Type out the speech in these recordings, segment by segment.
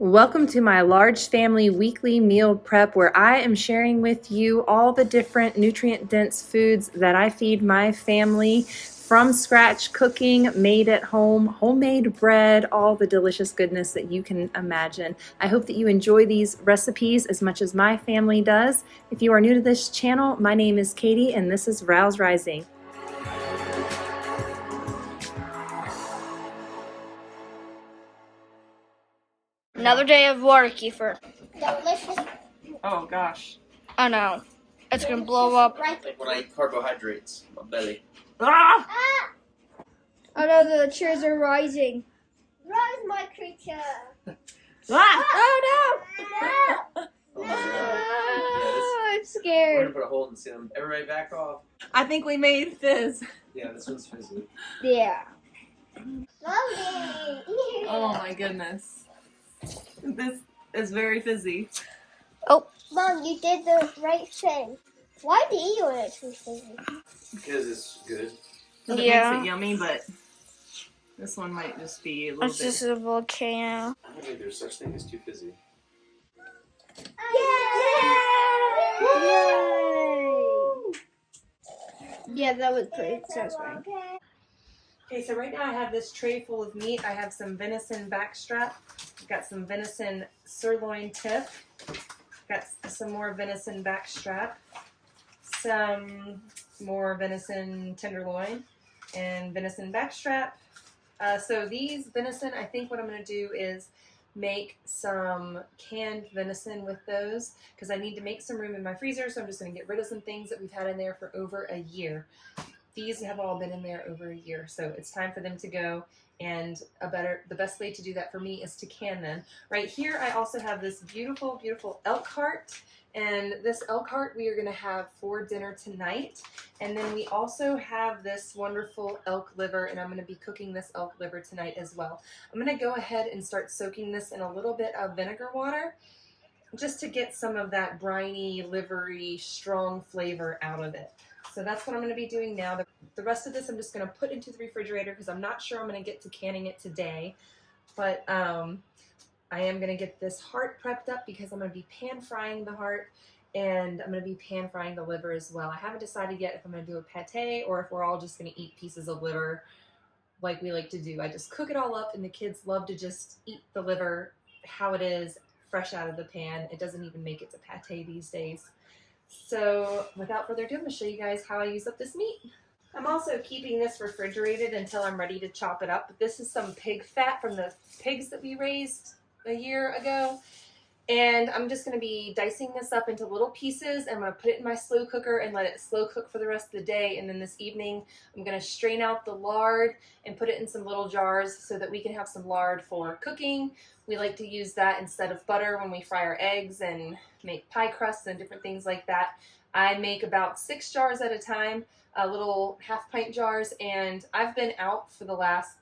Welcome to my large family weekly meal prep where I am sharing with you all the different nutrient-dense foods that I feed my family from scratch cooking, made at home, homemade bread, all the delicious goodness that you can imagine. I hope that you enjoy these recipes as much as my family does. If you are new to this channel, my name is Katie and this is Rouse Rising. Another day of water, Kefir. Delicious. Oh gosh. Oh no. It's gonna blow up. Like when I eat carbohydrates, my belly. Ah! Oh no, the chairs are rising. Rise, my creature. Ah! Oh Oh no! my god. I'm We're gonna scared. put a hole in the ceiling. Everybody back off. I think we made fizz. Yeah, this one's fizzy. Yeah. Mommy. Oh my goodness. This is very fizzy. Oh. Mom, you did the right thing. Why do you want it to be fizzy? Because it's good. It Yeah. makes it yummy, but this one might just be a little It's bit. just a volcano. I don't think there's such thing as too fizzy. Yeah, that was pretty satisfying. Okay, so right now I have this tray full of meat. I have some venison backstrap. I've got some venison sirloin tip. Got some more venison backstrap. Some more venison tenderloin and venison backstrap. So these venison, I think what I'm going to do is make some canned venison with those because I need to make some room in my freezer, so I'm just going to get rid of some things that we've had in there for over a year. These have all been in there over a year, so it's time for them to go, and the best way to do that for me is to can them. Right here I also have this beautiful, beautiful elk heart, and this elk heart we are going to have for dinner tonight. And then we also have this wonderful elk liver, and I'm going to be cooking this elk liver tonight as well. I'm going to go ahead and start soaking this in a little bit of vinegar water just to get some of that briny, livery, strong flavor out of it. So that's what I'm going to be doing now. The rest of this I'm just going to put into the refrigerator because I'm not sure I'm going to get to canning it today. But I am going to get this heart prepped up because I'm going to be pan frying the heart, and I'm going to be pan frying the liver as well. I haven't decided yet if I'm going to do a pate or if we're all just going to eat pieces of liver like we like to do. I just cook it all up, and the kids love to just eat the liver how it is, fresh out of the pan. It doesn't even make it to pate these days. So without further ado, I'm going to show you guys how I use up this meat. I'm also keeping this refrigerated until I'm ready to chop it up. But this is some pig fat from the pigs that we raised a year ago. And I'm just going to be dicing this up into little pieces. I'm going to put it in my slow cooker and let it slow cook for the rest of the day. And then this evening, I'm going to strain out the lard and put it in some little jars so that we can have some lard for cooking. We like to use that instead of butter when we fry our eggs and make pie crusts and different things like that. I make about 6 jars at a time, little half-pint jars, and I've been out for the last,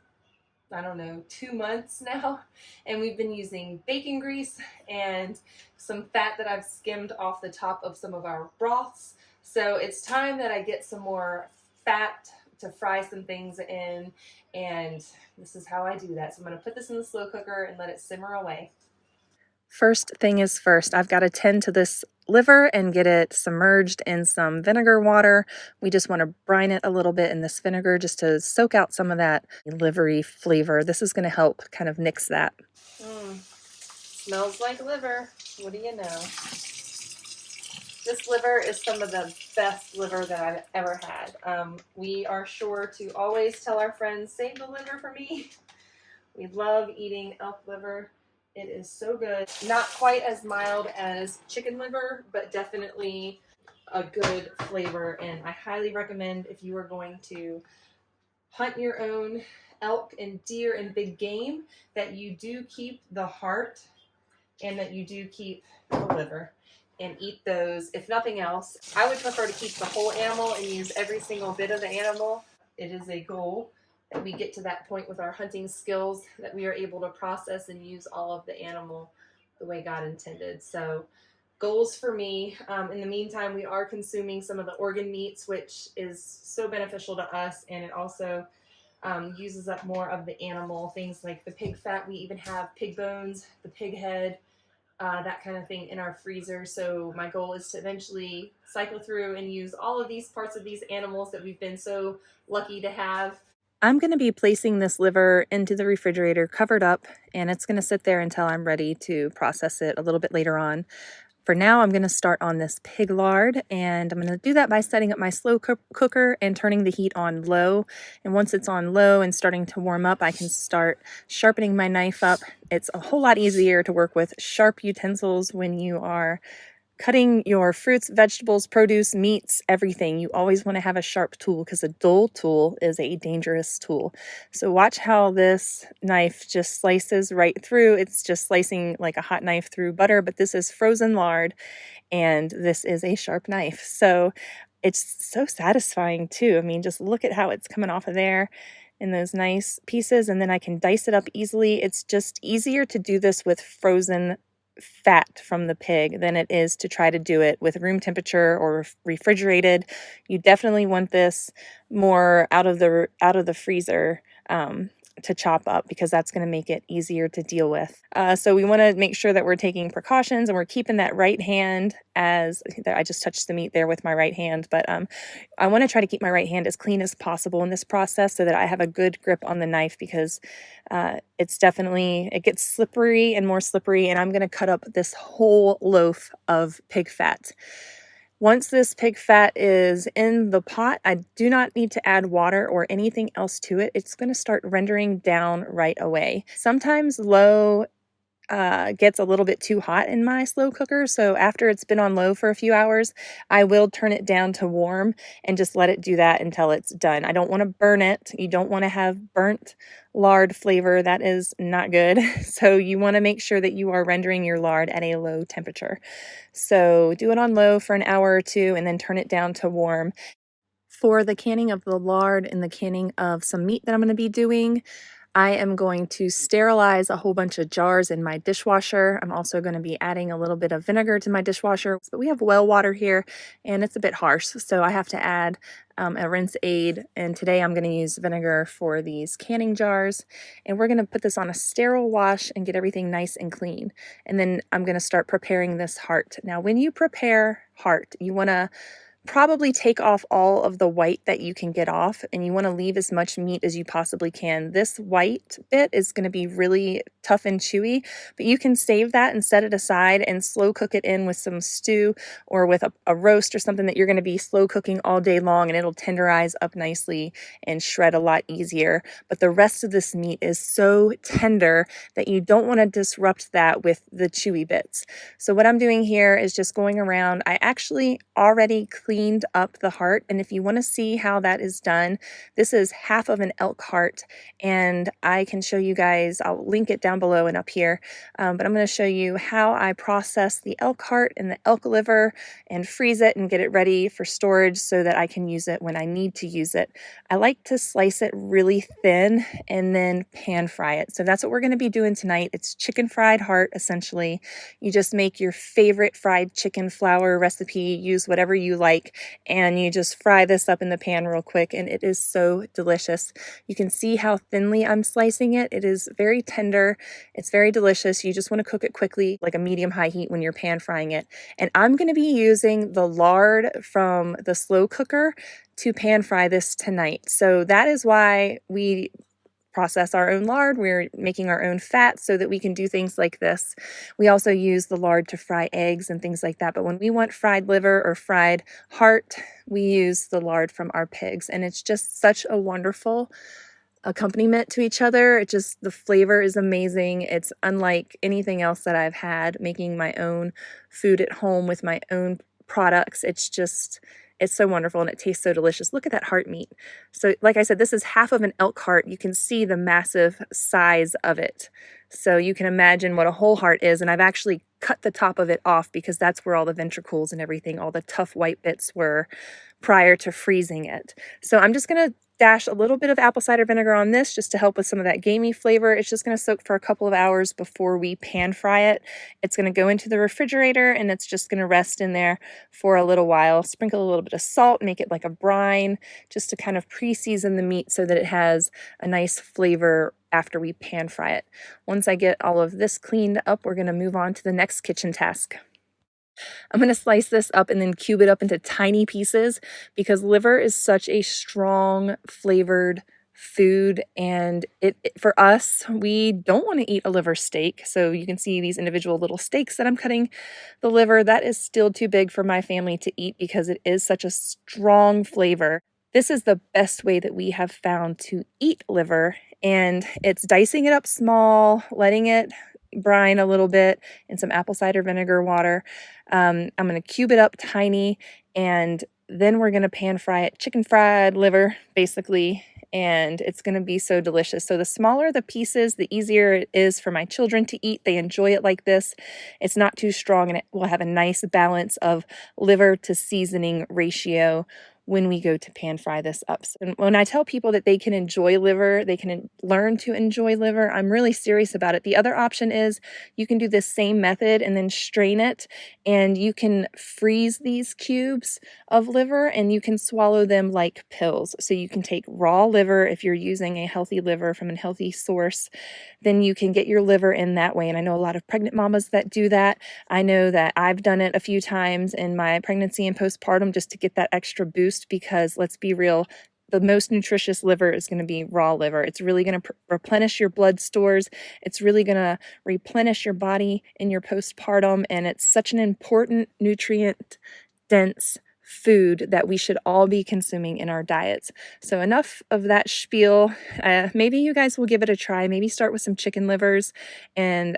I don't know, 2 months now, and we've been using bacon grease and some fat that I've skimmed off the top of some of our broths. So it's time that I get some more fat to fry some things in, and this is how I do that. So I'm going to put this in the slow cooker and let it simmer away. First thing is first, I've got to tend to this liver and get it submerged in some vinegar water. We just want to brine it a little bit in this vinegar just to soak out some of that livery flavor. This is going to help kind of nix that. Smells like liver. What do you know? This liver is some of the best liver that I've ever had. We are sure to always tell our friends, save the liver for me. We love eating elk liver. It is so good. Not quite as mild as chicken liver, but definitely a good flavor. And I highly recommend, if you are going to hunt your own elk and deer and big game, that you do keep the heart and that you do keep the liver and eat those. If nothing else, I would prefer to keep the whole animal and use every single bit of the animal. It is a goal that we get to that point with our hunting skills, that we are able to process and use all of the animal the way God intended. So goals for me. In the meantime, we are consuming some of the organ meats, which is so beneficial to us, and it also uses up more of the animal, things like the pig fat. We even have pig bones, the pig head, that kind of thing in our freezer. So my goal is to eventually cycle through and use all of these parts of these animals that we've been so lucky to have. I'm going to be placing this liver into the refrigerator covered up, and it's going to sit there until I'm ready to process it a little bit later on. For now, I'm going to start on this pig lard, and I'm going to do that by setting up my slow cooker and turning the heat on low. And once it's on low and starting to warm up, I can start sharpening my knife up. It's a whole lot easier to work with sharp utensils when you are cutting your fruits, vegetables, produce, meats, everything. You always want to have a sharp tool because a dull tool is a dangerous tool. So watch how this knife just slices right through. It's just slicing like a hot knife through butter, but this is frozen lard and this is a sharp knife. So it's so satisfying too. I mean, just look at how it's coming off of there in those nice pieces, and then I can dice it up easily. It's just easier to do this with frozen fat from the pig than it is to try to do it with room temperature or refrigerated. You definitely want this more out of the freezer to chop up, because that's going to make it easier to deal with. So we want to make sure that we're taking precautions and we're keeping that right hand, as I just touched the meat there with my right hand, but I want to try to keep my right hand as clean as possible in this process so that I have a good grip on the knife, because it gets slippery and more slippery, and I'm going to cut up this whole loaf of pig fat. Once this pig fat is in the pot, I do not need to add water or anything else to it. It's going to start rendering down right away. Sometimes low gets a little bit too hot in my slow cooker, so after it's been on low for a few hours, I will turn it down to warm and just let it do that until it's done. I don't want to burn it. You don't want to have burnt lard flavor. That is not good. So you want to make sure that you are rendering your lard at a low temperature. So do it on low for an hour or two and then turn it down to warm. For the canning of the lard and the canning of some meat that I'm going to be doing, I am going to sterilize a whole bunch of jars in my dishwasher. I'm also going to be adding a little bit of vinegar to my dishwasher, but we have well water here and it's a bit harsh, so I have to add a rinse aid, and today I'm going to use vinegar for these canning jars, and we're going to put this on a sterile wash and get everything nice and clean. And then I'm going to start preparing this heart. Now when you prepare heart, you want to probably take off all of the white that you can get off, and you want to leave as much meat as you possibly can. This white bit is going to be really tough and chewy, but you can save that and set it aside and slow cook it in with some stew or with a roast or something that you're going to be slow cooking all day long, and it'll tenderize up nicely and shred a lot easier. But the rest of this meat is so tender that you don't want to disrupt that with the chewy bits. So what I'm doing here is just going around. I actually already cleaned up the heart, and if you want to see how that is done, this is half of an elk heart, and I can show you guys. I'll link it down below and up here, but I'm going to show you how I process the elk heart and the elk liver and freeze it and get it ready for storage so that I can use it when I need to use it. I like to slice it really thin and then pan fry it. So that's what we're going to be doing tonight. It's chicken fried heart, essentially. You just make your favorite fried chicken flour recipe, use whatever you like, and you just fry this up in the pan real quick, and it is so delicious. You can see how thinly I'm slicing it. It is very tender. It's very delicious. You just want to cook it quickly, like a medium-high heat when you're pan frying it. And I'm going to be using the lard from the slow cooker to pan fry this tonight. So that is why we process our own lard. We're making our own fat so that we can do things like this. We also use the lard to fry eggs and things like that. But when we want fried liver or fried heart, we use the lard from our pigs. And it's just such a wonderful accompaniment to each other. The flavor is amazing. It's unlike anything else that I've had making my own food at home with my own products. It's so wonderful, and it tastes so delicious. Look at that heart meat. So like I said, this is half of an elk heart. You can see the massive size of it. So you can imagine what a whole heart is, and I've actually cut the top of it off because that's where all the ventricles and everything, all the tough white bits were prior to freezing it. So I'm just going to dash a little bit of apple cider vinegar on this just to help with some of that gamey flavor. It's just going to soak for a couple of hours before we pan fry it. It's going to go into the refrigerator and it's just going to rest in there for a little while. Sprinkle a little bit of salt, make it like a brine, just to kind of pre-season the meat so that it has a nice flavor after we pan fry it. Once I get all of this cleaned up, we're going to move on to the next kitchen task. I'm going to slice this up and then cube it up into tiny pieces because liver is such a strong flavored food, and for us, we don't want to eat a liver steak. So you can see these individual little steaks that I'm cutting the liver. That is still too big for my family to eat because it is such a strong flavor. This is the best way that we have found to eat liver, and it's dicing it up small, letting it brine a little bit in some apple cider vinegar water. I'm going to cube it up tiny, and then we're going to pan fry it, chicken fried liver, basically, and it's going to be so delicious. So the smaller the pieces, the easier it is for my children to eat. They enjoy it like this. It's not too strong, and it will have a nice balance of liver to seasoning ratio when we go to pan fry this up. And when I tell people that they can enjoy liver, they can learn to enjoy liver, I'm really serious about it. The other option is you can do this same method and then strain it, and you can freeze these cubes of liver and you can swallow them like pills. So you can take raw liver if you're using a healthy liver from a healthy source, then you can get your liver in that way. And I know a lot of pregnant mamas that do that. I know that I've done it a few times in my pregnancy and postpartum just to get that extra boost, because let's be real, the most nutritious liver is going to be raw liver. It's really going to replenish your blood stores. It's really going to replenish your body in your postpartum, and it's such an important nutrient dense food that we should all be consuming in our diets. So enough of that spiel. Maybe you guys will give it a try. Maybe start with some chicken livers and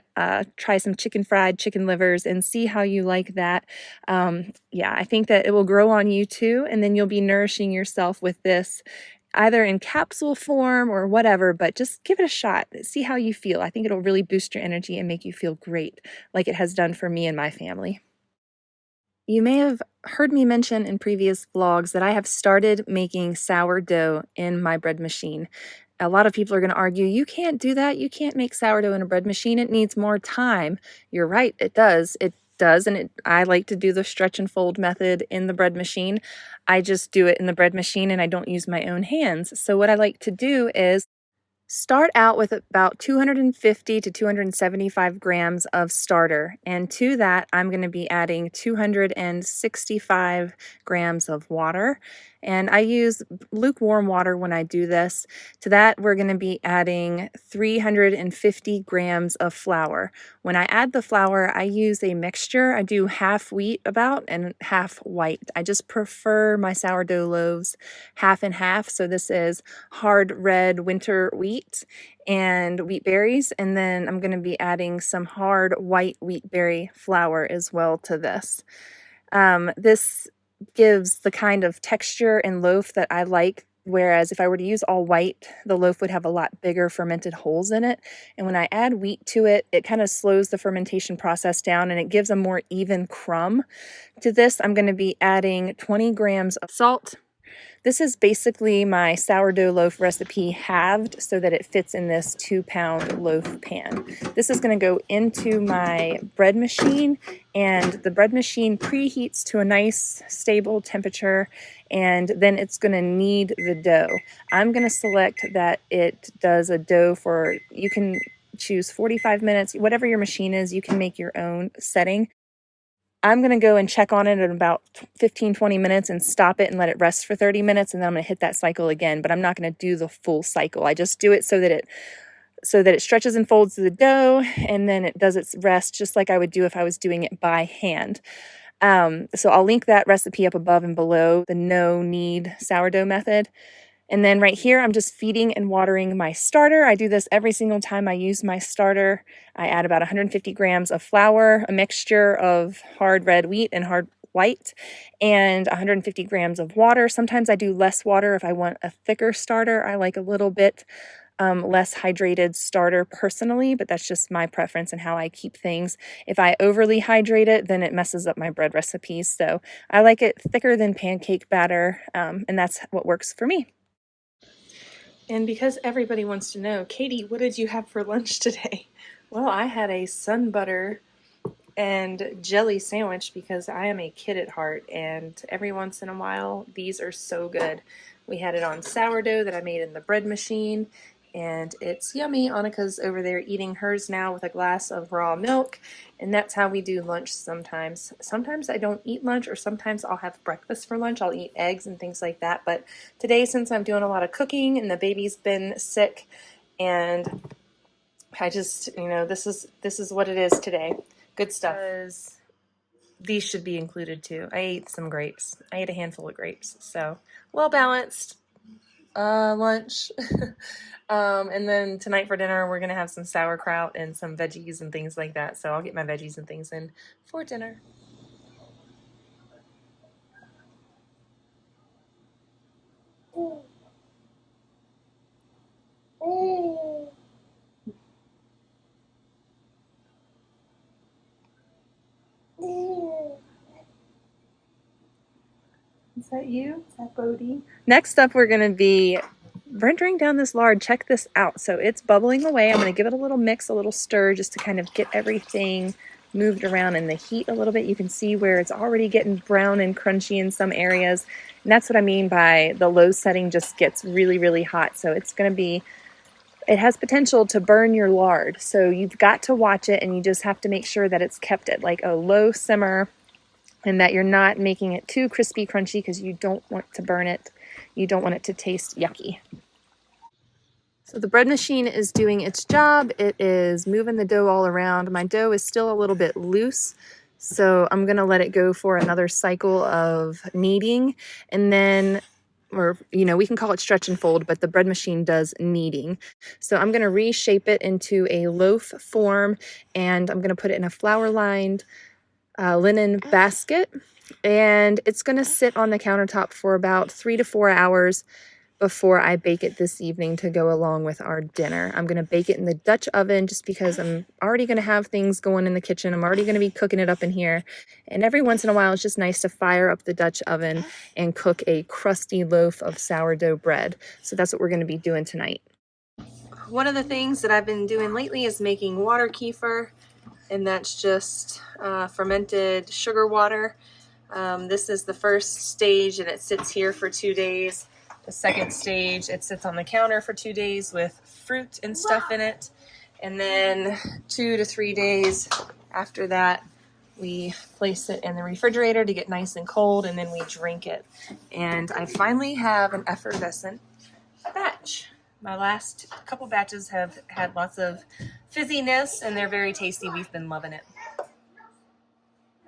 try some fried chicken livers and see how you like that. Yeah, I think that it will grow on you too, and then you'll be nourishing yourself with this either in capsule form or whatever, but just give it a shot. See how you feel. I think it'll really boost your energy and make you feel great, like it has done for me and my family. You may have heard me mention in previous vlogs that I have started making sourdough in my bread machine. A lot of people are going to argue, you can't do that. You can't make sourdough in a bread machine. It needs more time. You're right, it does. It does, and I like to do the stretch and fold method in the bread machine. I just do it in the bread machine and I don't use my own hands. So what I like to do is start out with about 250 to 275 grams of starter, and to that I'm going to be adding 265 grams of water, and I use lukewarm water when I do this. To that we're going to be adding 350 grams of flour. When I add the flour, I use a mixture. I do half wheat about and half white. I just prefer my sourdough loaves half and half, so this is hard red winter wheat and wheat berries, and then I'm going to be adding some hard white wheat berry flour as well to this. This gives the kind of texture and loaf that I like, whereas if I were to use all white, the loaf would have a lot bigger fermented holes in it. And when I add wheat to it, it kind of slows the fermentation process down and it gives a more even crumb. To this, I'm going to be adding 20 grams of salt. This is basically my sourdough loaf recipe halved so that it fits in this 2-pound loaf pan. This is going to go into my bread machine, and the bread machine preheats to a nice stable temperature, and then it's going to knead the dough. I'm going to select that it does a dough for, you can choose 45 minutes, whatever your machine is, you can make your own setting. I'm going to go and check on it in about 15-20 minutes and stop it and let it rest for 30 minutes, and then I'm going to hit that cycle again, but I'm not going to do the full cycle. I just do it so that it stretches and folds the dough, and then it does its rest just like I would do if I was doing it by hand. So I'll link that recipe up above and below, the no knead sourdough method. And then right here, I'm just feeding and watering my starter. I do this every single time I use my starter. I add about 150 grams of flour, a mixture of hard red wheat and hard white, and 150 grams of water. Sometimes I do less water if I want a thicker starter. I like a little bit less hydrated starter personally, but that's just my preference and how I keep things. If I overly hydrate it, then it messes up my bread recipes. So I like it thicker than pancake batter, and that's what works for me. And because everybody wants to know, Katie, what did you have for lunch today? Well, I had a Sunbutter and jelly sandwich because I am a kid at heart, and every once in a while, these are so good. We had it on sourdough that I made in the bread machine, and it's yummy. Annika's over there eating hers now with a glass of raw milk, and that's how we do lunch sometimes. Sometimes I don't eat lunch, or sometimes I'll have breakfast for lunch. I'll eat eggs and things like that, but today, since I'm doing a lot of cooking and the baby's been sick, and I just, this is what it is today. Good stuff. These should be included too. I ate some grapes. I ate a handful of grapes. So, well balanced lunch. And then tonight for dinner, we're going to have some sauerkraut and some veggies and things like that. So I'll get my veggies and things in for dinner. Is that you? Is that Bodie? Next up, we're going to be rendering down this lard. Check this out. So it's bubbling away. I'm going to give it a little mix, a little stir, just to kind of get everything moved around in the heat a little bit. You can see where it's already getting brown and crunchy in some areas. And that's what I mean by the low setting just gets really, really hot. So it's going to be, it has potential to burn your lard. So you've got to watch it, and you just have to make sure that it's kept at like a low simmer, and that you're not making it too crispy, crunchy, because you don't want to burn it. You don't want it to taste yucky. So the bread machine is doing its job. It is moving the dough all around. My dough is still a little bit loose, so I'm gonna let it go for another cycle of kneading, and then, or we can call it stretch and fold, but the bread machine does kneading. So I'm gonna reshape it into a loaf form, and I'm gonna put it in a flour-lined linen basket, and it's going to sit on the countertop for about 3 to 4 hours before I bake it this evening to go along with our dinner. I'm going to bake it in the Dutch oven just because I'm already going to have things going in the kitchen. I'm already going to be cooking it up in here, and every once in a while it's just nice to fire up the Dutch oven and cook a crusty loaf of sourdough bread. So that's what we're going to be doing tonight. One of the things that I've been doing lately is making water kefir, and that's just fermented sugar water. This is the first stage, and it sits here for 2 days. The second stage, it sits on the counter for 2 days with fruit and stuff in it. And then 2 to 3 days after that, we place it in the refrigerator to get nice and cold, and then we drink it. And I finally have an effervescent batch. My last couple batches have had lots of fizziness, and they're very tasty. We've been loving it.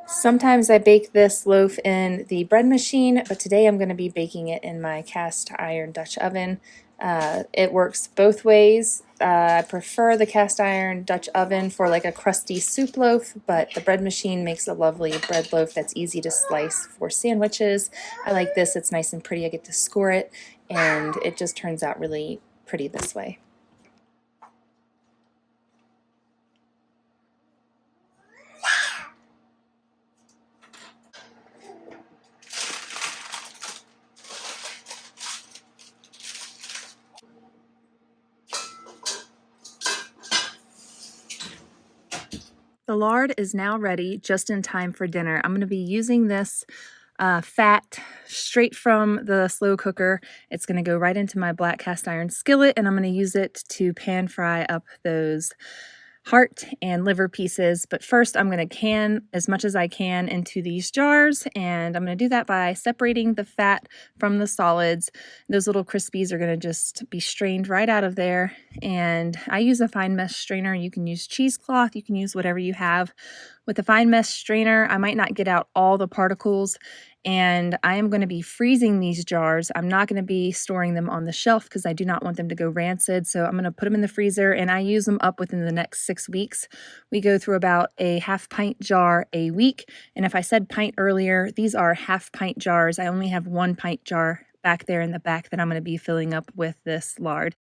Sometimes I bake this loaf in the bread machine, but today I'm going to be baking it in my cast iron Dutch oven. It works both ways. I prefer the cast iron Dutch oven for like a crusty soup loaf, but the bread machine makes a lovely bread loaf that's easy to slice for sandwiches. I like this. It's nice and pretty. I get to score it, and it just turns out really pretty this way. The lard is now ready just in time for dinner. I'm going to be using this fat straight from the slow cooker. It's going to go right into my black cast iron skillet, and I'm going to use it to pan fry up those heart and liver pieces. But first, I'm going to can as much as I can into these jars, and I'm going to do that by separating the fat from the solids. Those little crispies are going to just be strained right out of there, and I use a fine mesh strainer. You can use cheesecloth, you can use whatever you have. With the fine mesh strainer, I might not get out all the particles, and I am going to be freezing these jars. I'm not going to be storing them on the shelf because I do not want them to go rancid. So I'm going to put them in the freezer, and I use them up within the next 6 weeks. We go through about a half pint jar a week. And if I said pint earlier, these are half pint jars. I only have 1 pint jar back there in the back that I'm going to be filling up with this lard.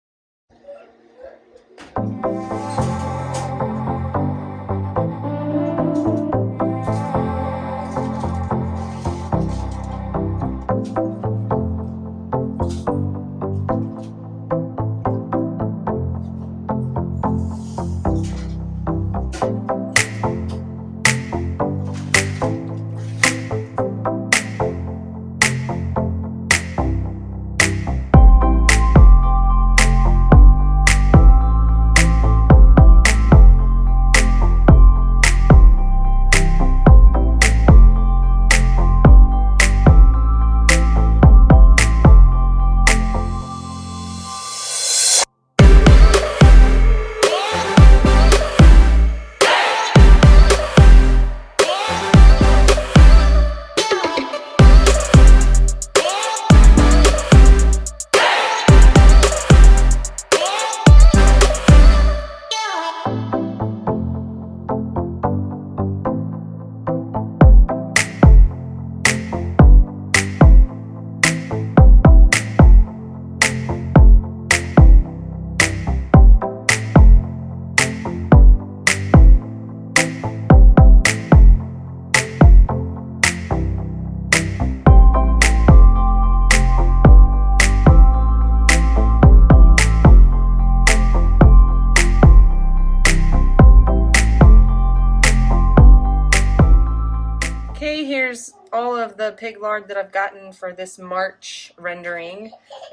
Okay, here's all of the pig lard that I've gotten for this March rendering.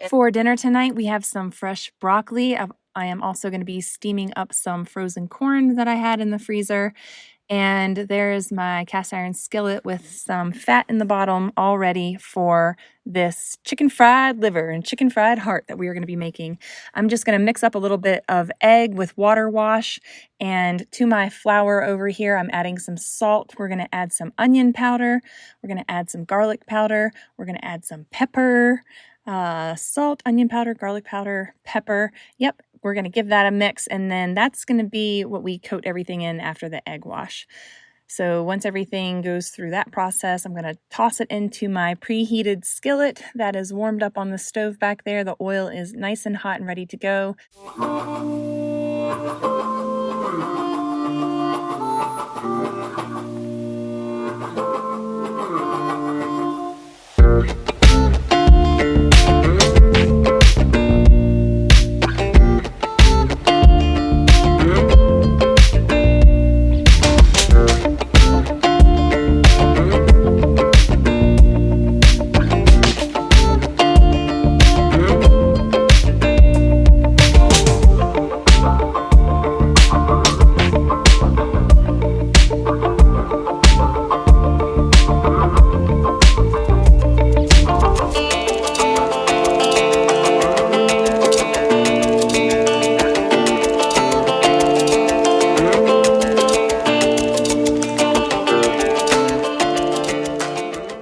For dinner tonight, we have some fresh broccoli. I am also going to be steaming up some frozen corn that I had in the freezer. And there's my cast iron skillet with some fat in the bottom, all ready for this chicken fried liver and chicken fried heart that we are going to be making. I'm just going to mix up a little bit of egg with water wash, and to my flour over here, I'm adding some salt. We're going to add some onion powder. We're going to add some garlic powder. We're going to add some pepper, salt, onion powder, garlic powder, pepper. Yep. We're going to give that a mix, and then that's going to be what we coat everything in after the egg wash. So once everything goes through that process, I'm going to toss it into my preheated skillet that is warmed up on the stove back there. The oil is nice and hot and ready to go.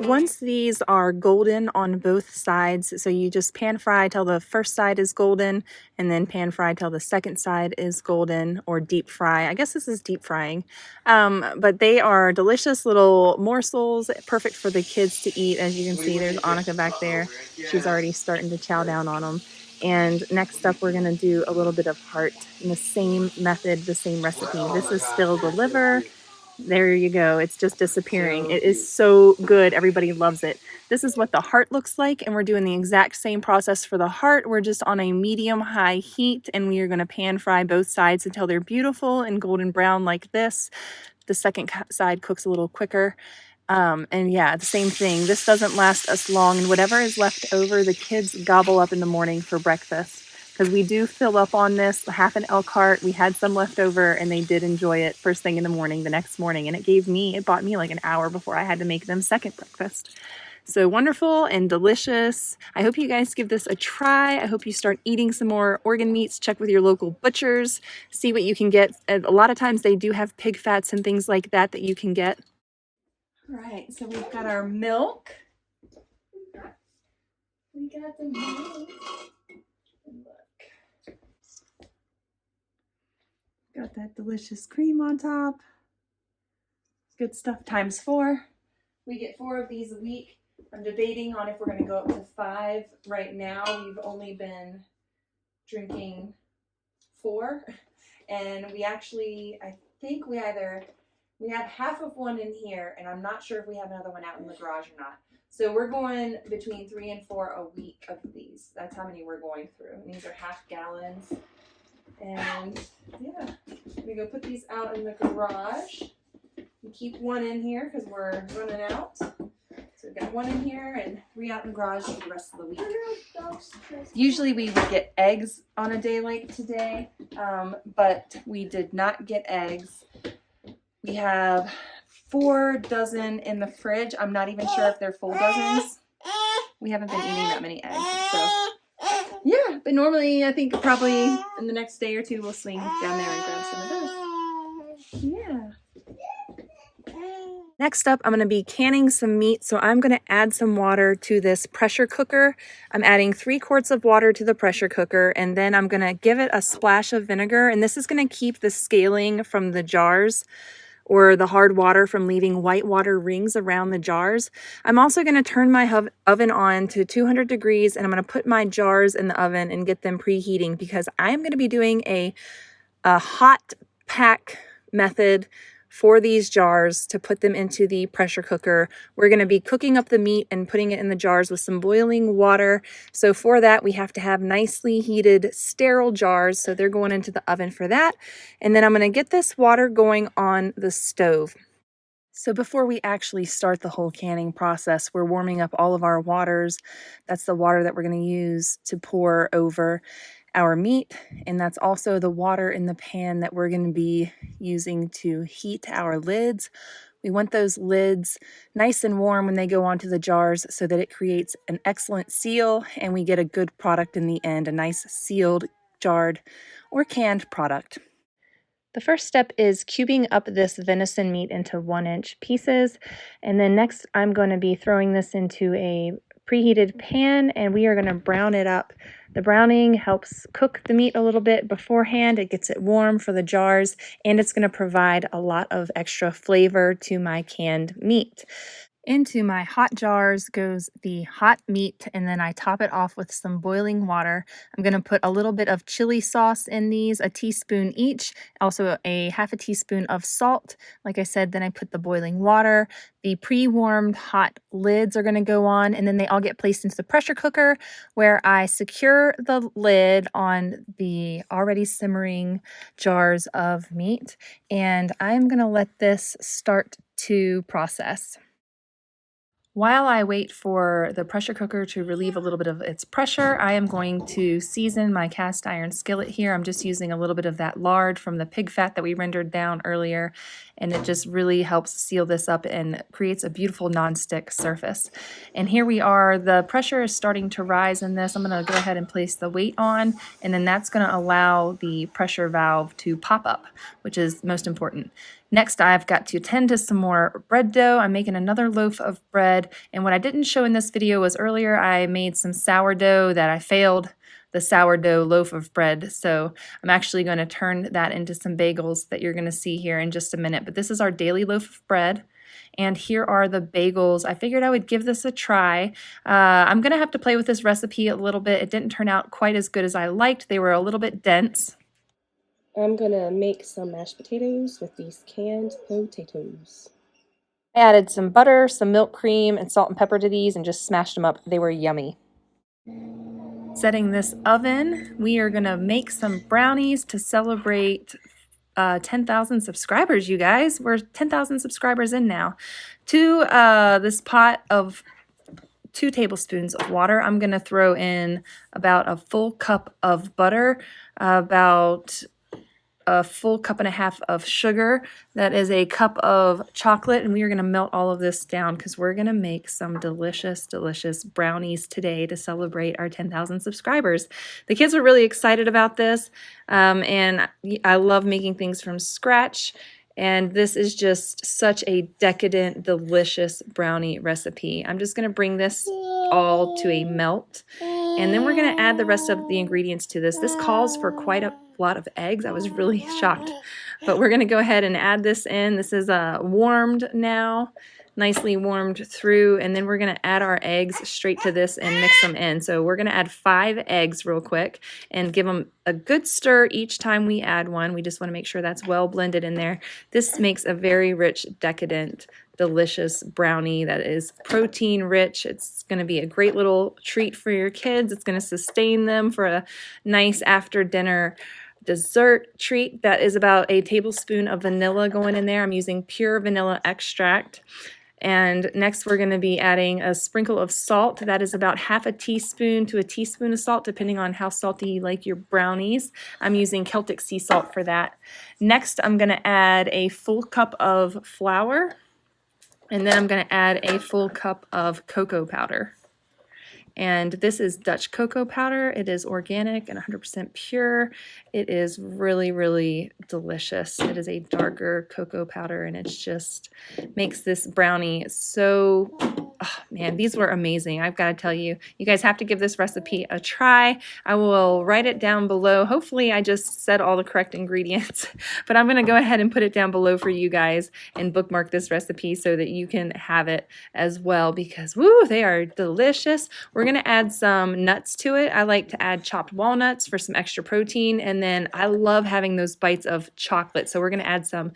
Once these are golden on both sides, so you just pan fry till the first side is golden, and then pan fry till the second side is golden, or deep fry. I guess this is deep frying. But they are delicious little morsels, perfect for the kids to eat. As you can see, there's Annika back there. She's already starting to chow down on them. And next up, we're going to do a little bit of heart in the same method, the same recipe. This is still the liver. There you go. It's just disappearing. It is so good. Everybody loves it. This is what the heart looks like, and we're doing the exact same process for the heart. We're just on a medium-high heat, and we are going to pan fry both sides until they're beautiful and golden brown like this. The second side cooks a little quicker. And yeah, the same thing. This doesn't last us long, and whatever is left over, the kids gobble up in the morning for breakfast. Because we do fill up on this, half an elk heart. We had some left over, and they did enjoy it first thing in the morning, the next morning. And it bought me like an hour before I had to make them second breakfast. So wonderful and delicious. I hope you guys give this a try. I hope you start eating some more organ meats. Check with your local butchers. See what you can get. A lot of times they do have pig fats and things like that that you can get. All right, so we've got our milk. We got the milk. Got that delicious cream on top. Good stuff times 4. We get 4 of these a week. I'm debating on if we're going to go up to 5. Right now, we've only been drinking 4. And we actually, I think we have half of one in here, and I'm not sure if we have another one out in the garage or not. So we're going between 3 and 4 a week of these. That's how many we're going through. And these are half gallons. And yeah, I'm gonna go put these out in the garage and keep one in here because we're running out. So we've got 1 in here and 3 out in the garage for the rest of the week. Usually we would get eggs on a day like today, but we did not get eggs. We have 4 dozen in the fridge. I'm not even sure if they're full dozens. We haven't been eating that many eggs, so. Yeah, but normally I think probably in the next day or 2 we'll swing down there and grab some of those. Yeah. Next up, I'm going to be canning some meat, so I'm going to add some water to this pressure cooker. I'm adding 3 quarts of water to the pressure cooker, and then I'm going to give it a splash of vinegar, and this is going to keep the scaling from the jars or the hard water from leaving white water rings around the jars. I'm also going to turn my oven on to 200 degrees, and I'm going to put my jars in the oven and get them preheating because I am going to be doing a hot pack method for these jars to put them into the pressure cooker. We're going to be cooking up the meat and putting it in the jars with some boiling water. So for that, we have to have nicely heated, sterile jars. So they're going into the oven for that. And then I'm going to get this water going on the stove. So before we actually start the whole canning process, we're warming up all of our waters. That's the water that we're going to use to pour over our meat, and that's also the water in the pan that we're going to be using to heat our lids. We want those lids nice and warm when they go onto the jars so that it creates an excellent seal and we get a good product in the end, a nice sealed, jarred, or canned product. The first step is cubing up this venison meat into 1-inch pieces, and then next I'm going to be throwing this into a preheated pan and we are going to brown it up. The browning helps cook the meat a little bit beforehand. It gets it warm for the jars, and it's going to provide a lot of extra flavor to my canned meat. Into my hot jars goes the hot meat, and then I top it off with some boiling water. I'm going to put a little bit of chili sauce in these, a teaspoon each, also a half a teaspoon of salt. Like I said, then I put the boiling water. The pre-warmed hot lids are going to go on, and then they all get placed into the pressure cooker where I secure the lid on the already simmering jars of meat, and I'm going to let this start to process. While I wait for the pressure cooker to relieve a little bit of its pressure, I am going to season my cast iron skillet here. I'm just using a little bit of that lard from the pig fat that we rendered down earlier, and it just really helps seal this up and creates a beautiful non-stick surface. And here we are. The pressure is starting to rise in this. I'm going to go ahead and place the weight on, and then that's going to allow the pressure valve to pop up, which is most important. Next, I've got to tend to some more bread dough. I'm making another loaf of bread, and what I didn't show in this video was earlier I made some sourdough that I failed the sourdough loaf of bread, so I'm actually going to turn that into some bagels that you're going to see here in just a minute. But this is our daily loaf of bread, and here are the bagels. I figured I would give this a try. I'm going to have to play with this recipe a little bit. It didn't turn out quite as good as I liked. They were a little bit dense. I'm gonna make some mashed potatoes with these canned potatoes. I added some butter, some milk cream, and salt and pepper to these and just smashed them up. They were yummy. Setting this oven, we are gonna make some brownies to celebrate 10,000 subscribers, you guys. We're 10,000 subscribers in now. To this pot of 2 tablespoons of water, I'm gonna throw in about a full cup of butter, about a full cup and a half of sugar. That is a cup of chocolate, and we are going to melt all of this down because we're going to make some delicious, delicious brownies today to celebrate our 10,000 subscribers. The kids are really excited about this, and I love making things from scratch. And this is just such a decadent, delicious brownie recipe. I'm just going to bring this all to a melt, and then we're going to add the rest of the ingredients to this. This calls for quite a lot of eggs. I was really shocked, but we're going to go ahead and add this in. This is warmed now, nicely warmed through, and then we're going to add our eggs straight to this and mix them in. So we're going to add 5 eggs real quick and give them a good stir each time we add one. We just want to make sure that's well blended in there. This makes a very rich, decadent, delicious brownie that is protein rich. It's going to be a great little treat for your kids. It's going to sustain them for a nice after dinner dessert treat. That is about a tablespoon of vanilla going in there. I'm using pure vanilla extract. And next we're going to be adding a sprinkle of salt. That is about half a teaspoon to a teaspoon of salt, depending on how salty you like your brownies. I'm using Celtic sea salt for that. Next, I'm going to add a full cup of flour, and then I'm going to add a full cup of cocoa powder. And this is Dutch cocoa powder. It is organic and 100% pure. It is really, really delicious. It is a darker cocoa powder, and it just makes this brownie so, oh man, these were amazing. I've got to tell you, you guys have to give this recipe a try. I will write it down below. Hopefully I just said all the correct ingredients, but I'm going to go ahead and put it down below for you guys and bookmark this recipe so that you can have it as well, because woo, they are delicious. We're going to add some nuts to it. I like to add chopped walnuts for some extra protein, and then I love having those bites of chocolate. So we're going to add some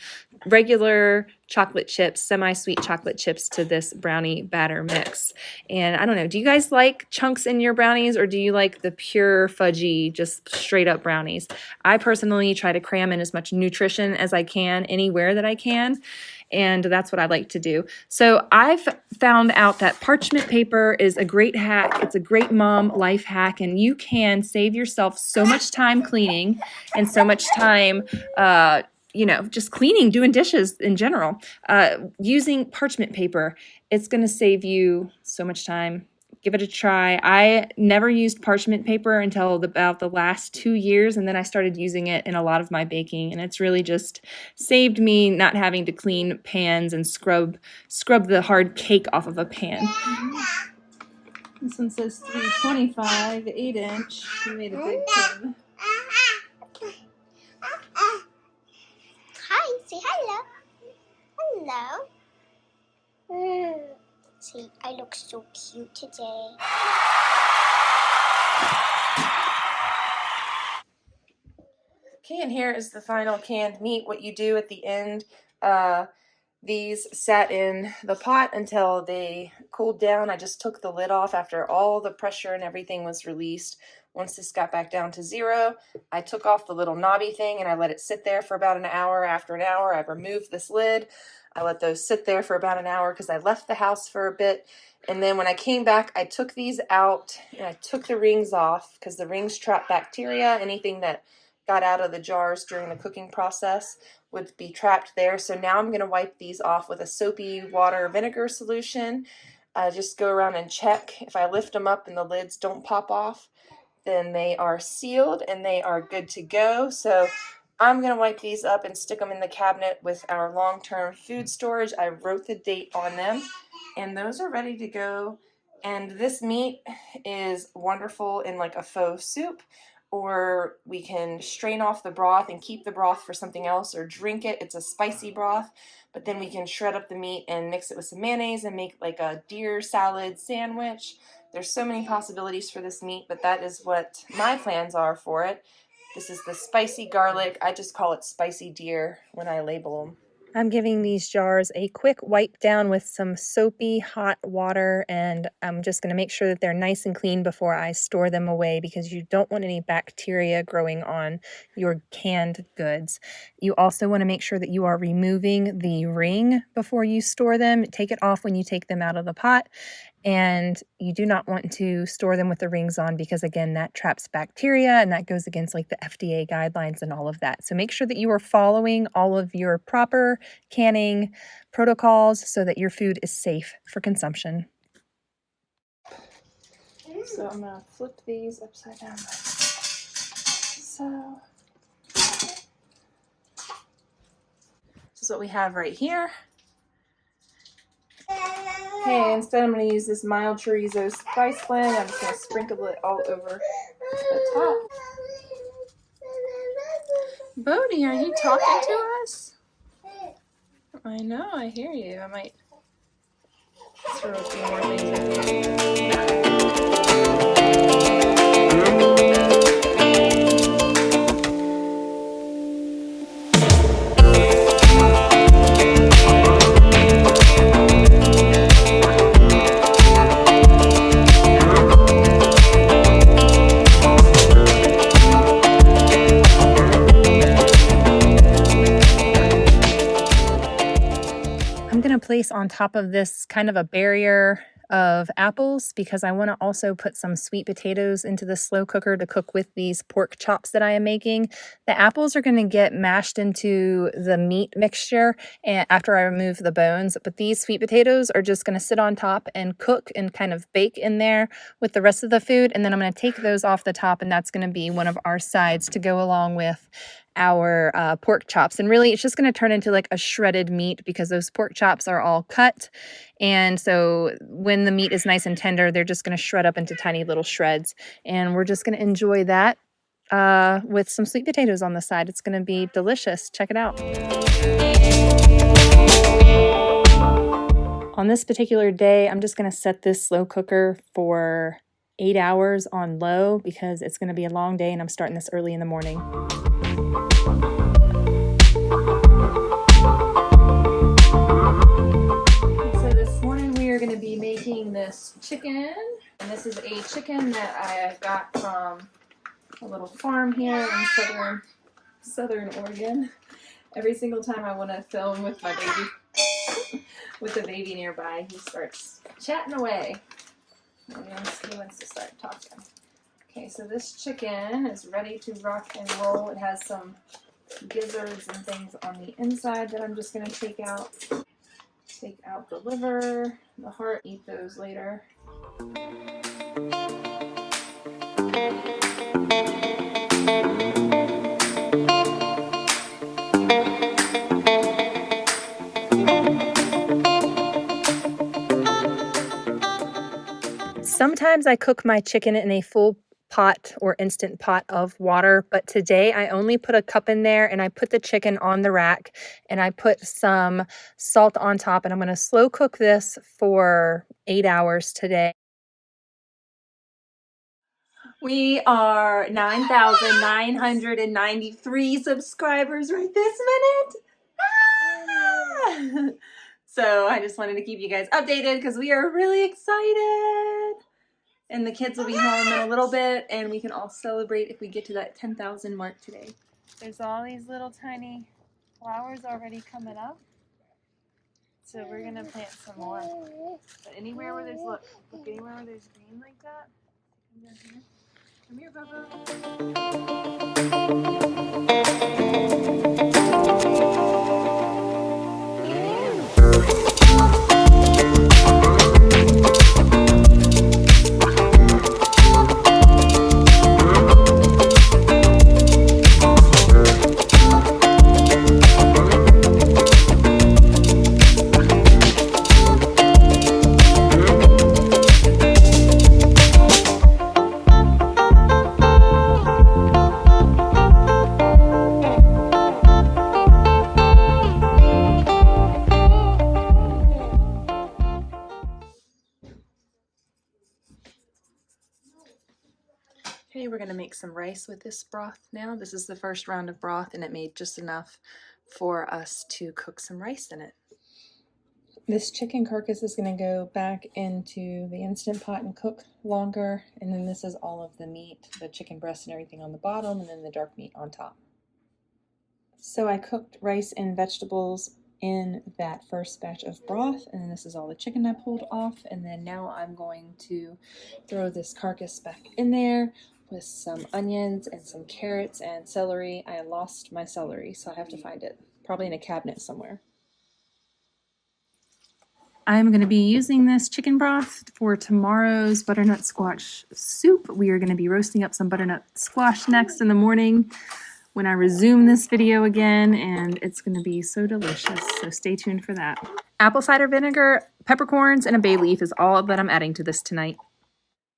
regular chocolate chips, semi-sweet chocolate chips to this brownie batter mix. And I don't know, do you guys like chunks in your brownies, or do you like the pure fudgy, just straight up brownies? I personally try to cram in as much nutrition as I can anywhere that I can. and that's what I like to do. So I've found out that parchment paper is a great hack. It's a great mom life hack, and you can save yourself so much time cleaning and so much time just cleaning, doing dishes in general. Using parchment paper, it's going to save you so much time. Give it a try. I never used parchment paper until about the last 2 years, and then I started using it in a lot of my baking, and it's really just saved me not having to clean pans and scrub the hard cake off of a pan. This one says 325, 8-inch. We made a big tin. Hi, say hello. Hello. See, I look so cute today. Okay, and here is the final canned meat. What you do at the end, these sat in the pot until they cooled down. I just took the lid off after all the pressure and everything was released. Once this got back down to 0, I took off the little knobby thing and I let it sit there for about an hour. After an hour, I removed this lid. I let those sit there for about an hour because I left the house for a bit. And then when I came back, I took these out and I took the rings off because the rings trap bacteria. Anything that got out of the jars during the cooking process would be trapped there. So now I'm going to wipe these off with a soapy water vinegar solution. Just go around and check. If I lift them up and the lids don't pop off, then they are sealed and they are good to go. So I'm going to wipe these up and stick them in the cabinet with our long-term food storage. I wrote the date on them, and those are ready to go. And this meat is wonderful in like a faux soup, or we can strain off the broth and keep the broth for something else or drink it. It's a spicy broth, but then we can shred up the meat and mix it with some mayonnaise and make like a deer salad sandwich. There's so many possibilities for this meat, but that is what my plans are for it. This is the spicy garlic. I just call it spicy deer when I label them. I'm giving these jars a quick wipe down with some soapy hot water, and I'm just going to make sure that they're nice and clean before I store them away because you don't want any bacteria growing on your canned goods. You also want to make sure that you are removing the ring before you store them. Take it off when you take them out of the pot. And you do not want to store them with the rings on because, again, that traps bacteria and that goes against like the FDA guidelines and all of that. So make sure that you are following all of your proper canning protocols so that your food is safe for consumption. So I'm going to flip these upside down. So this is what we have right here. Okay, instead I'm going to use this mild chorizo spice blend. I'm just going to sprinkle it all over the top. Bodhi, are you talking to us? I know, I hear you. I might throw a few more things in. Place on top of this kind of a barrier of apples because I want to also put some sweet potatoes into the slow cooker to cook with these pork chops that I am making. The apples are going to get mashed into the meat mixture after I remove the bones, but these sweet potatoes are just going to sit on top and cook and kind of bake in there with the rest of the food, and then I'm going to take those off the top, and that's going to be one of our sides to go along with our pork chops. And really it's just going to turn into like a shredded meat because those pork chops are all cut, and so when the meat is nice and tender, they're just going to shred up into tiny little shreds, and we're just going to enjoy that with some sweet potatoes on the side. It's going to be delicious. Check it out. On this particular day, I'm just going to set this slow cooker for 8 hours on low because it's going to be a long day and I'm starting this early in the morning. So this morning we are going to be making this chicken, and this is a chicken that I got from a little farm here in southern Oregon. Every single time I want to film with my baby, with the baby nearby, he starts chatting away. And he wants to start talking. Okay, so this chicken is ready to rock and roll. It has some gizzards and things on the inside that I'm just going to take out. Take out the liver, the heart, eat those later. Sometimes I cook my chicken in a full pot or instant pot of water, but today I only put a cup in there and I put the chicken on the rack and I put some salt on top, and I'm going to slow cook this for 8 hours today. We are 9,993 subscribers right this minute. Ah! So I just wanted to keep you guys updated because we are really excited. And the kids will be home in a little bit, and we can all celebrate if we get to that 10,000 mark today. There's all these little tiny flowers already coming up. So we're going to plant some more. But anywhere where there's, look anywhere where there's green like that. Come here, Bubba. Okay, we're going to make some rice with this broth now. This is the first round of broth, and it made just enough for us to cook some rice in it. This chicken carcass is going to go back into the Instant Pot and cook longer, and then this is all of the meat, the chicken breast and everything on the bottom, and then the dark meat on top. So I cooked rice and vegetables in that first batch of broth, and then this is all the chicken I pulled off, and then now I'm going to throw this carcass back in there with some onions and some carrots and celery. I lost my celery, so I have to find it, probably in a cabinet somewhere. I'm going to be using this chicken broth for tomorrow's butternut squash soup. We are going to be roasting up some butternut squash next in the morning when I resume this video again, and it's going to be so delicious, so stay tuned for that. Apple cider vinegar, peppercorns, and a bay leaf is all that I'm adding to this tonight.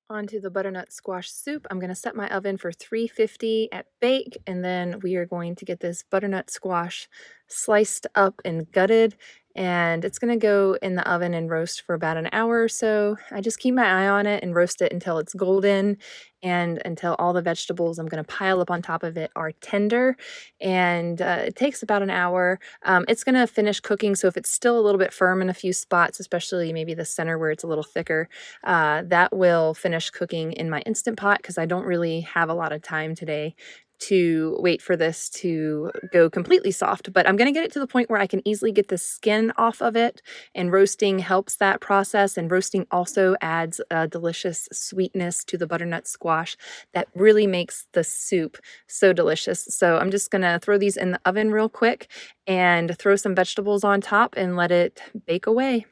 Onto the butternut squash soup. I'm going to set my oven for 350 at bake, and then we are going to get this butternut squash sliced up and gutted, and it's going to go in the oven and roast for about an hour or so. I just keep my eye on it and roast it until it's golden and until all the vegetables I'm going to pile up on top of it are tender, and it takes about an hour. It's going to finish cooking, so if it's still a little bit firm in a few spots, especially maybe the center where it's a little thicker, that will finish cooking in my Instant Pot because I don't really have a lot of time today to wait for this to go completely soft, but I'm going to get it to the point where I can easily get the skin off of it, and roasting helps that process, and roasting also adds a delicious sweetness to the butternut squash that really makes the soup so delicious. So I'm just going to throw these in the oven real quick and throw some vegetables on top and let it bake away.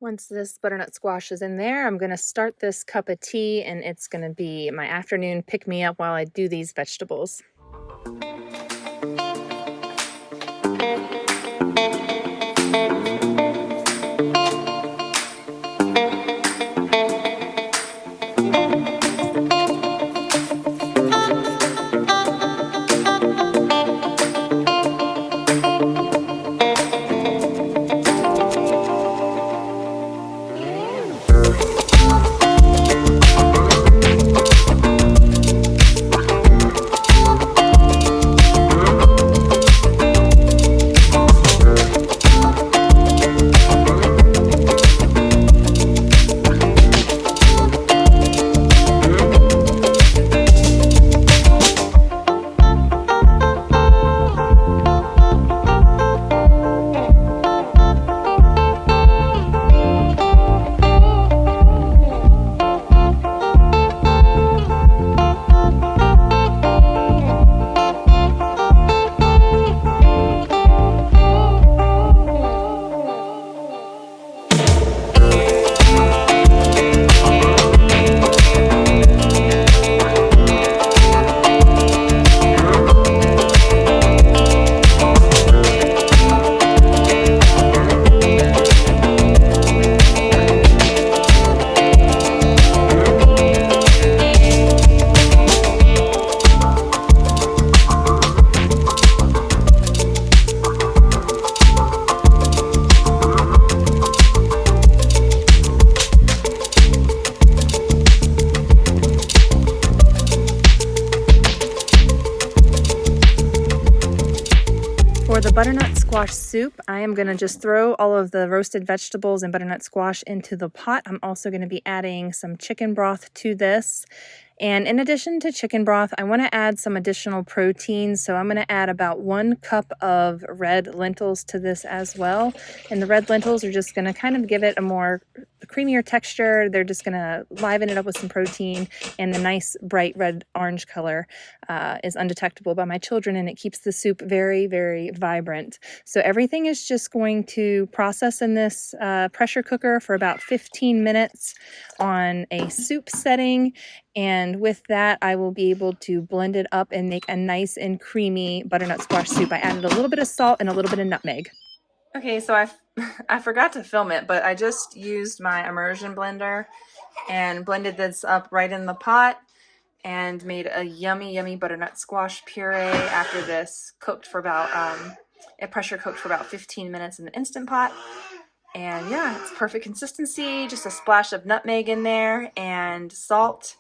Once this butternut squash is in there, I'm going to start this cup of tea, and it's going to be my afternoon pick-me-up while I do these vegetables. squash soup. I am going to just throw all of the roasted vegetables and butternut squash into the pot. I'm also going to be adding some chicken broth to this. And in addition to chicken broth, I want to add some additional protein. So I'm going to add about 1 cup of red lentils to this as well. And the red lentils are just going to kind of give it a more creamier texture. They're just going to liven it up with some protein. And the nice bright red orange color is undetectable by my children, and it keeps the soup very, very vibrant. So everything is just going to process in this pressure cooker for about 15 minutes on a soup setting. And with that, I will be able to blend it up and make a nice and creamy butternut squash soup. I added a little bit of salt and a little bit of nutmeg. Okay, so I forgot to film it, but I just used my immersion blender and blended this up right in the pot and made a yummy, yummy butternut squash puree after this cooked for about, it pressure cooked for about 15 minutes in the Instantpot. And yeah, it's perfect consistency, just a splash of nutmeg in there and salt.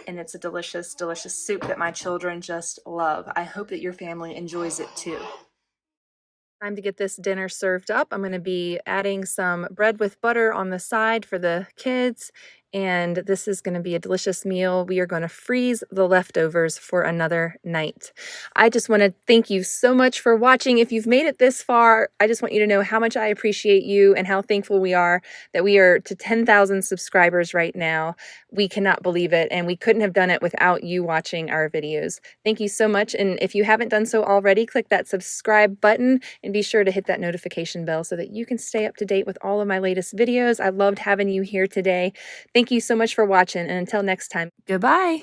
And it's a delicious, delicious soup that my children just love. I hope that your family enjoys it too. Time to get this dinner served up. I'm going to be adding some bread with butter on the side for the kids. And this is going to be a delicious meal. We are going to freeze the leftovers for another night. I just want to thank you so much for watching. If you've made it this far, I just want you to know how much I appreciate you and how thankful we are that we are to 10,000 subscribers right now. We cannot believe it, and we couldn't have done it without you watching our videos. Thank you so much. And if you haven't done so already, click that subscribe button and be sure to hit that notification bell so that you can stay up to date with all of my latest videos. I loved having you here today. Thank you so much for watching, and until next time, goodbye.